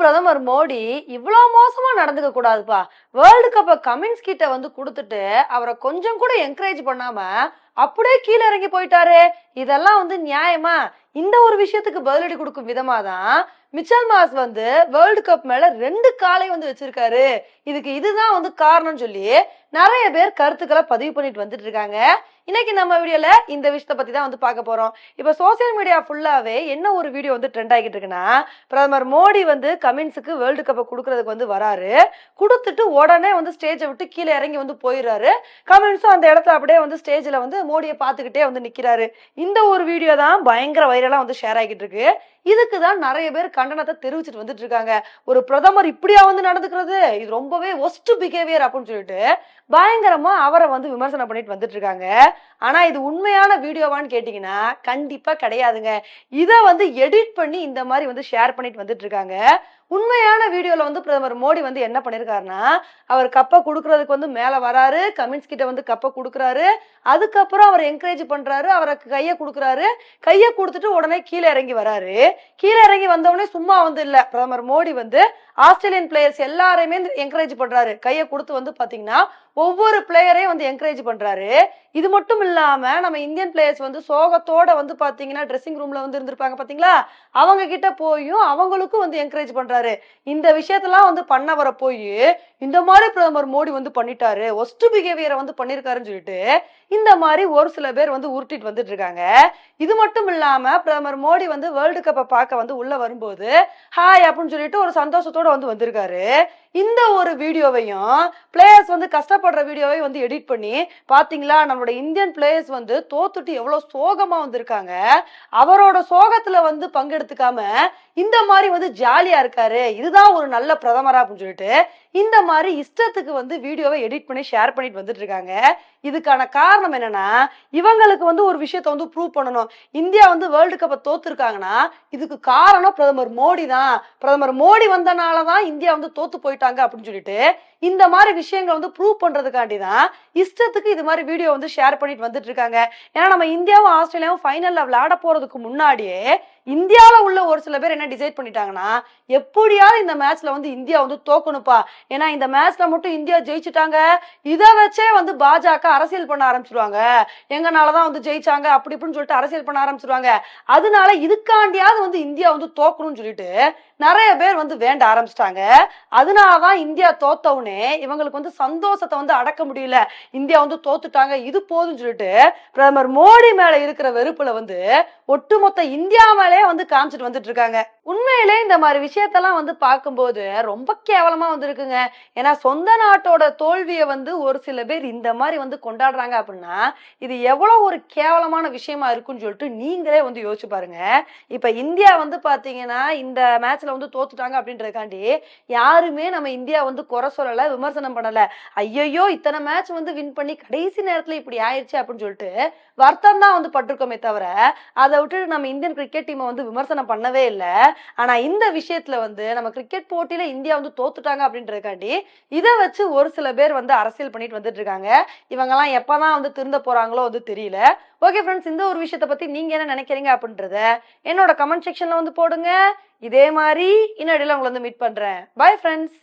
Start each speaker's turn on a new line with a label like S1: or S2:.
S1: பிரதமர் மோடி இவ்வளவு மோசமா நடந்துக்க கூடாதுப்பா. வேர்ல்டு கப்ப கமின்ஸ் கிட்ட குடுத்துட்டு அவரை கொஞ்சம் கூட என்கரேஜ் பண்ணாம அப்படியே கீழே இறங்கி போயிட்டாரு. இதெல்லாம் நியாயமா? இந்த ஒரு விஷயத்துக்கு பதிலடி கொடுக்கும் விதமா தான் மிச்சல் மாஸ் வேர்ல்டு கப் மேல 2 காலை வச்சிருக்காரு. இதுதான் காரணம் சொல்லி நிறைய பேர் கருத்துக்களை பதிவு பண்ணிட்டு வந்துட்டு இருக்காங்க. இன்னைக்கு நம்ம வீடியோல இந்த விஷயத்தை பத்தி தான் பார்க்க போறோம். இப்ப சோசியல் மீடியா ஃபுல்லாவே என்ன ஒரு வீடியோ ட்ரெண்ட் ஆகிட்டு இருக்குன்னா, பிரதமர் மோடி கமின்ஸுக்கு வேர்ல்டு கப்பை கொடுக்கறதுக்கு வராரு. கொடுத்துட்டு உடனே ஸ்டேஜை விட்டு கீழே இறங்கி போயிடுறாரு. கமின்ஸும் அந்த இடத்துல அப்படியே ஸ்டேஜ்ல மோடியை பார்த்துக்கிட்டே நிக்கிறாரு. இந்த ஒரு வீடியோ தான் பயங்கர வைரலா ஷேர் ஆகிட்டு இருக்கு. இதுக்குதான் நிறைய பேர் கண்டனத்தை தெரிவிச்சுட்டு வந்துட்டு இருக்காங்க. ஒரு பிரதமர் இப்படியா நடந்துக்கிறது, இது ரொம்பவே ஒஸ்ட் பிஹேவியர் அப்படின்னு சொல்லிட்டு பயங்கரமா அவரை விமர்சனம் பண்ணிட்டு வந்துட்டு இருக்காங்க. ஆனா இது உண்மையான வீடியோவான்னு கேட்டீங்கன்னா கண்டிப்பா கிடையாதுங்க. இதை எடிட் பண்ணி இந்த மாதிரி ஷேர் பண்ணிட்டு வந்துட்டு இருக்காங்க. உண்மையான வீடியோல பிரதமர் மோடி என்ன பண்ணிருக்காருன்னா, அவர் கப்பை கொடுக்கறதுக்கு மேல வராரு. கமின்ஸ் கிட்ட கப்பை கொடுக்குறாரு. அதுக்கப்புறம் அவர் என்கரேஜ் பண்றாரு. அவருக்கு கையை கொடுக்குறாரு. கையை கொடுத்துட்டு உடனே கீழே இறங்கி வராரு. கீழே இறங்கி வந்தவொடனே சும்மா இல்ல, பிரதமர் மோடி ஆஸ்திரேலியன் பிளேயர்ஸ் எல்லாரையுமே என்கரேஜ் பண்றாரு. கையை கொடுத்து பாத்தீங்கன்னா ஒவ்வொரு பிளேயரையும் என்கரேஜ் பண்றாரு. இது மட்டும் இல்லாம நம்ம இந்தியன் பிளேயர்ஸ் சோகத்தோட பாத்தீங்கன்னா ட்ரெஸ்ஸிங் ரூம்ல இருந்திருப்பாங்க பாத்தீங்களா, அவங்க கிட்ட போயும் அவங்களுக்கும் என்கரேஜ் பண்றாரு. இந்த விஷயத்தெல்லாம் பண்ணவரை போய் இந்த மாதிரி பிரதமர் மோடி பண்ணிட்டாரு, ஒஸ்ட் பிஹேவியரை பண்ணிருக்காருன்னு சொல்லிட்டு இந்த மாதிரி ஒரு சில பேர் உருட்டிட்டு வந்துட்டு இருக்காங்க. இது மட்டும் இல்லாம பிரதமர் மோடி வேர்ல்டு கப்பை பார்க்க உள்ள வரும்போது ஹாய் அப்படின்னு சொல்லிட்டு ஒரு சந்தோஷத்தோட வந்திருக்காரு. இந்த ஒரு வீடியோவையும் பிளேயர்ஸ் கஷ்டப்படுற வீடியோவை எடிட் பண்ணி பாத்தீங்களா, நம்மளோட இந்தியன் பிளேயர்ஸ் தோத்துட்டு எவ்வளவு சோகமா வந்திருக்காங்க, அவரோட சோகத்துல பங்கெடுத்துக்காம இந்த மாதிரி ஜாலியா இருக்காரு, இதுதான் ஒரு நல்ல பிரதமரா அப்படின்னு சொல்லிட்டு இந்த மாதிரி இஷ்டத்துக்கு வீடியோவை எடிட் பண்ணி ஷேர் பண்ணிட்டு வந்துட்டு இருக்காங்க. இதுக்கான காரணம் என்னன்னா, இவங்களுக்கு ஒரு விஷயத்த ப்ரூவ் பண்ணணும். இந்தியா வேர்ல்டு கப்பை தோத்துருக்காங்கன்னா இதுக்கு காரணம் பிரதமர் மோடி தான். பிரதமர் மோடி வந்தனாலதான் இந்தியா தோத்து போயிட்டாங்க அப்படின்னு சொல்லிட்டு இந்த மாதிரி விஷயங்களை ப்ரூவ் பண்றதுக்காண்டி தான் இஷ்டத்துக்கு இது மாதிரி வீடியோ ஷேர் பண்ணிட்டு வந்துட்டு இருக்காங்க. ஏன்னா நம்ம இந்தியாவும் ஆஸ்திரேலியாவும் ஃபைனல்ல விளையாட போறதுக்கு முன்னாடியே இந்தியாவில உள்ள ஒரு சில பேர் என்ன டிசைட் பண்ணிட்டாங்கன்னா, எப்படியாவது இந்த மேட்ச்ல இந்தியா தோக்கணுப்பா. ஏன்னா இந்த மேட்ச்ல மட்டும் இந்தியா ஜெயிச்சுட்டாங்க, இதை வச்சே பாஜக அரசியல் பண்ண ஆரம்பிச்சிருவாங்க. எங்கனாலதான் ஜெயிச்சாங்க அப்படி இப்படின்னு சொல்லிட்டு அரசியல் பண்ண ஆரம்பிச்சிருவாங்க. அதனால இதுக்காண்டியாவது இந்தியா தோக்கணும்னு சொல்லிட்டு நிறைய பேர் வேண்ட ஆரம்பிச்சிட்டாங்க. அதனாலதான் இந்தியா தோத்தவுனே இவங்களுக்கு சந்தோஷத்தை அடக்க முடியல. இந்தியா தோத்துட்டாங்க, இது போதும் சொல்லிட்டு பிரதமர் மோடி மேல இருக்கிற வெறுப்புல ஒட்டுமொத்த இந்தியா மேலே காமிச்சிட்டு வந்துட்டு இருக்காங்க. உண்மையிலே இந்த மாதிரி விஷயத்தெல்லாம் பார்க்கும்போது ரொம்ப கேவலமா இருக்குங்க. ஏன்னா சொந்த நாட்டோட தோல்வியை ஒரு சில பேர் இந்த மாதிரி கொண்டாடுறாங்க அப்படின்னா இது எவ்வளவு ஒரு கேவலமான விஷயமா இருக்குன்னு சொல்லிட்டு நீங்களே யோசிச்சு பாருங்க. இப்ப இந்தியா பாத்தீங்கன்னா இந்த மேட்ச்ல தோத்துட்டாங்க அப்படின்றதுக்காண்டி யாருமே நம்ம இந்தியா குறை சொல்லல, விமர்சனம் பண்ணல. ஐயோ இத்தனை மேட்ச் வின் பண்ணி கடைசி நேரத்துல இப்படி ஆயிடுச்சு அப்படின்னு சொல்லிட்டு வருத்தம் தான் பட்டிருக்கோமே தவிர அதை விட்டு நம்ம இந்தியன் கிரிக்கெட் டீமை விமர்சனம் பண்ணவே இல்லை. ஆனா இந்த விஷயத்துல நம்ம கிரிக்கெட் போட்டியில இந்தியா தோத்துட்டாங்க அப்படின்றதுக்காண்டி இதை வச்சு ஒரு சில பேர் அரசியல் பண்ணிட்டு வந்துட்டு இருக்காங்க. இவங்க எல்லாம் எப்பதான் திருந்த போறாங்களோ தெரியல. ஓகே ஃப்ரெண்ட்ஸ், இந்த ஒரு விஷயத்தை பத்தி நீங்க என்ன நினைக்கிறீங்க அப்படின்றத என்னோட கமெண்ட் செக்ஷன்ல போடுங்க. இதே மாதிரி இன்னொரு உங்களை மீட் பண்றேன். Bye friends.